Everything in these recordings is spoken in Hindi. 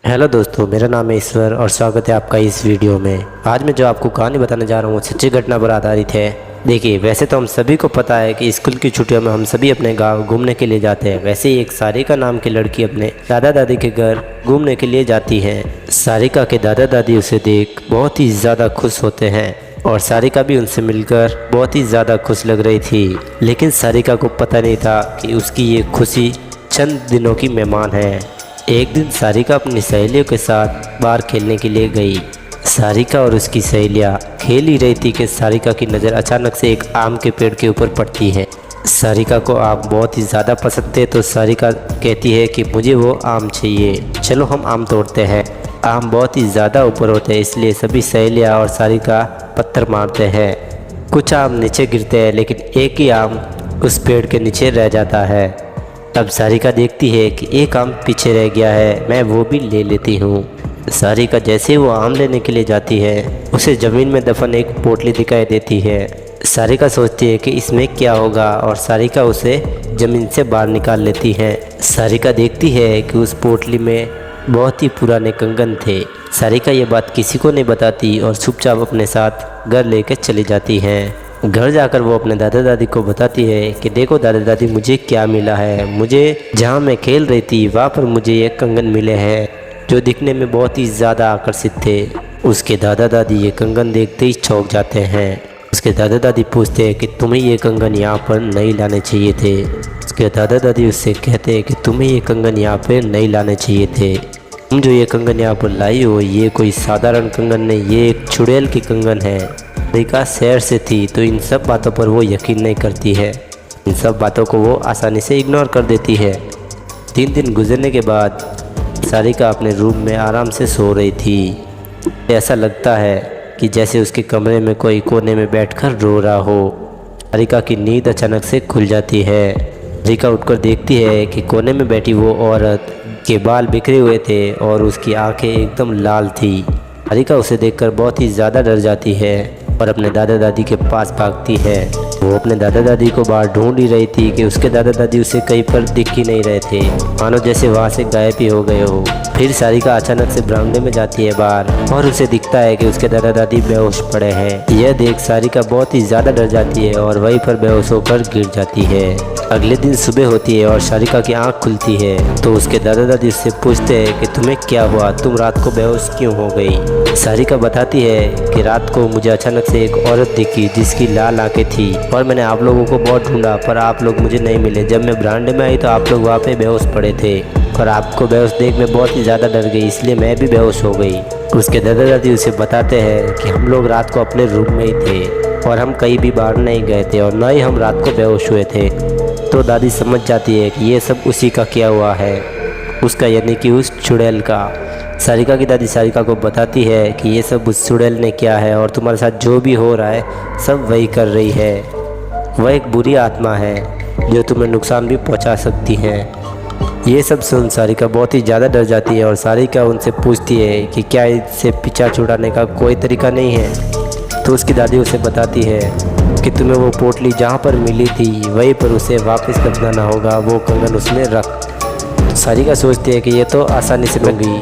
हेलो दोस्तों, मेरा नाम है ईश्वर और स्वागत है आपका इस वीडियो में। आज मैं जो आपको कहानी बताने जा रहा हूँ सच्ची घटना पर आधारित है। देखिए, वैसे तो हम सभी को पता है कि स्कूल की छुट्टियों में हम सभी अपने गांव घूमने के लिए जाते हैं। वैसे ही एक सारिका नाम की लड़की अपने दादा दादी के घर घूमने के लिए जाती है। सारिका के दादा दादी उसे देख बहुत ही ज़्यादा खुश होते हैं और सारिका भी उनसे मिलकर बहुत ही ज़्यादा खुश लग रही थी। लेकिन सारिका को पता नहीं था कि उसकी ये खुशी चंद दिनों की मेहमान है। एक दिन सारिका अपनी सहेलियों के साथ बाहर खेलने के लिए गई। सारिका और उसकी सहेलियां खेल ही रही थी कि सारिका की नज़र अचानक से एक आम के पेड़ के ऊपर पड़ती है। सारिका को आम बहुत ही ज़्यादा पसंद थे, तो सारिका कहती है कि मुझे वो आम चाहिए, चलो हम आम तोड़ते हैं। आम बहुत ही ज़्यादा ऊपर होते हैं, इसलिए सभी सहेलियाँ और सारिका पत्थर मारते हैं। कुछ आम नीचे गिरते हैं, लेकिन एक ही आम उस पेड़ के नीचे रह जाता है। तब सारिका देखती है कि एक आम पीछे रह गया है, मैं वो भी ले लेती हूँ। सारिका जैसे वो आम लेने के लिए जाती है, उसे ज़मीन में दफन एक पोटली दिखाई देती है। सारिका सोचती है कि इसमें क्या होगा और सारिका उसे ज़मीन से बाहर निकाल लेती है। सारिका देखती है कि उस पोटली में बहुत ही पुराने कंगन थे। सारिका ये बात किसी को नहीं बताती और चुपचाप अपने साथ घर लेकर चली जाती है। घर जाकर वो अपने दादा दादी को बताती है कि देखो दादा दादी, मुझे क्या मिला है। मुझे जहाँ मैं खेल रही थी वहाँ पर मुझे ये कंगन मिले हैं जो दिखने में बहुत ही ज़्यादा आकर्षित थे। उसके दादा दादी ये कंगन देखते ही चौंक जाते हैं। उसके दादा दादी पूछते हैं कि तुम्हें ये कंगन यहाँ पर नहीं लाने चाहिए थे। उसके दादा दादी उससे कहते हैं कि तुम्हें ये कंगन यहाँ पर नहीं लाने चाहिए थे। तुम जो ये कंगन यहाँ पर लाई हो, ये कोई साधारण कंगन नहीं, ये एक चुड़ैल की कंगन है। सारिका शहर से थी, तो इन सब बातों पर वो यकीन नहीं करती है। इन सब बातों को वो आसानी से इग्नोर कर देती है। 3 दिन गुजरने के बाद सारिका अपने रूम में आराम से सो रही थी। ऐसा लगता है कि जैसे उसके कमरे में कोई कोने में बैठकर रो रहा हो। सारिका की नींद अचानक से खुल जाती है। सारिका उठकर देखती है कि कोने में बैठी वो औरत के बाल बिखरे हुए थे और उसकी आंखें एकदम लाल थी। सारिका उसे देखकर बहुत ही ज़्यादा डर जाती है और अपने दादा दादी के पास भागती है। वो अपने दादा दादी को बाहर ढूंढ ही रही थी कि उसके दादा दादी उसे कहीं पर दिख ही नहीं रहे थे, मानो जैसे वहाँ से गायब ही हो गए हो। फिर सारिका अचानक से बरामदे में जाती है बाहर और उसे दिखता है कि उसके दादा दादी बेहोश पड़े हैं। यह देख सारिका बहुत ही ज़्यादा डर जाती है और वहीं पर बेहोश होकर गिर जाती है। अगले दिन सुबह होती है और सारिका की आँख खुलती है, तो उसके दादा दादी उससे पूछते हैं कि तुम्हें क्या हुआ, तुम रात को बेहोश क्यों हो गई। सारिका बताती है कि रात को मुझे अचानक से एक औरत दिखी जिसकी लाल आंखें थी और मैंने आप लोगों को बहुत ढूंढा पर आप लोग मुझे नहीं मिले। जब मैं बरामदे में आई तो आप लोग वहाँ पे बेहोश पड़े थे और आपको बेहोश देख मैं बहुत ही ज़्यादा डर गई, इसलिए मैं भी बेहोश हो गई। उसके दादा दादी उसे बताते हैं कि हम लोग रात को अपने रूम में ही थे और हम कहीं भी बाहर नहीं गए थे और न ही हम रात को बेहोश हुए थे। तो दादी समझ जाती है कि ये सब उसी का किया हुआ है, उसका यानी कि उस चुड़ैल का। सारिका की दादी सारिका को बताती है कि ये सब उस चुड़ैल ने किया है और तुम्हारे साथ जो भी हो रहा है सब वही कर रही है। वह एक बुरी आत्मा है जो तुम्हें नुकसान भी पहुंचा सकती है। ये सब सुन सारिका बहुत ही ज़्यादा डर जाती है और सारिका उनसे पूछती है कि क्या इससे पीछा छुड़ाने का कोई तरीका नहीं है। तो उसकी दादी उसे बताती है कि तुम्हें वो पोटली जहाँ पर मिली थी वहीं पर उसे वापस दफनाना होगा, वो कंगन उसमें रख। सारिका सोचती है कि ये तो आसानी से मिल गई,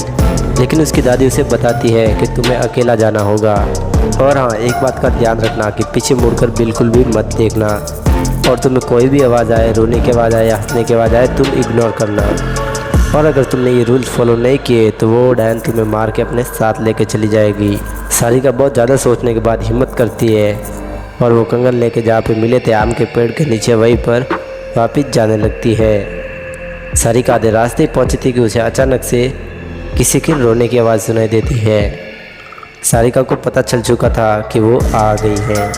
लेकिन उसकी दादी उसे बताती है कि तुम्हें अकेला जाना होगा और हाँ, एक बात का ध्यान रखना कि पीछे मुड़कर बिल्कुल भी मत देखना और तुम्हें कोई भी आवाज़ आए, रोने की आवाज़ आए या हंसने की आवाज़ आए, तुम इग्नोर करना। और अगर तुमने ये रूल्स फॉलो नहीं किए तो वो डायन तुम्हें मार के अपने साथ लेके चली जाएगी। सारिका बहुत ज़्यादा सोचने के बाद हिम्मत करती है और वो कंगन लेके जहाँ पे मिले थे आम के पेड़ के नीचे वहीं पर वापस जाने लगती है। सारिका आधे रास्ते पहुँची थी कि उसे अचानक से किसी की रोने की आवाज़ सुनाई देती है। सारिका को पता चल चुका था कि वो आ गई है,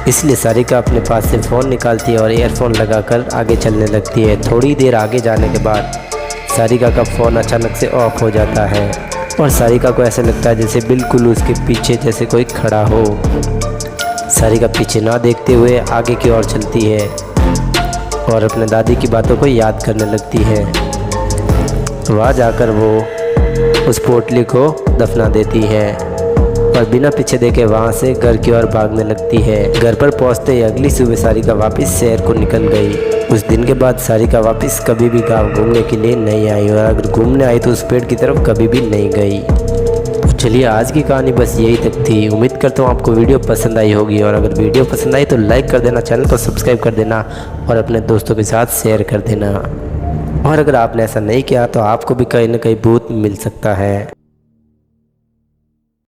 इसलिए सारिका अपने पास से फ़ोन निकालती है और ईयरफोन लगाकर आगे चलने लगती है। थोड़ी देर आगे जाने के बाद सारिका का फ़ोन अचानक से ऑफ हो जाता है और सारिका को ऐसा लगता है जैसे बिल्कुल उसके पीछे जैसे कोई खड़ा हो। सारिका पीछे ना देखते हुए आगे की ओर चलती है और अपने दादी की बातों को याद करने लगती है। वहाँ जाकर वो उस पोटली को दफना देती है और बिना पीछे देखे वहाँ से घर की ओर भागने लगती है। घर पर पहुँचते ही अगली सुबह सारिका वापस शहर को निकल गई। उस दिन के बाद सारिका वापस कभी भी गाँव घूमने के लिए नहीं आई, और अगर घूमने आई तो उस पेड़ की तरफ कभी भी नहीं गई। तो चलिए आज की कहानी बस यही तक थी। उम्मीद करता हूँ आपको वीडियो पसंद आई होगी, और अगर वीडियो पसंद आई तो लाइक कर देना, चैनल को सब्सक्राइब कर देना और अपने दोस्तों के साथ शेयर कर देना। और अगर आपने ऐसा नहीं किया तो आपको भी कहीं ना कहीं भूत मिल सकता है।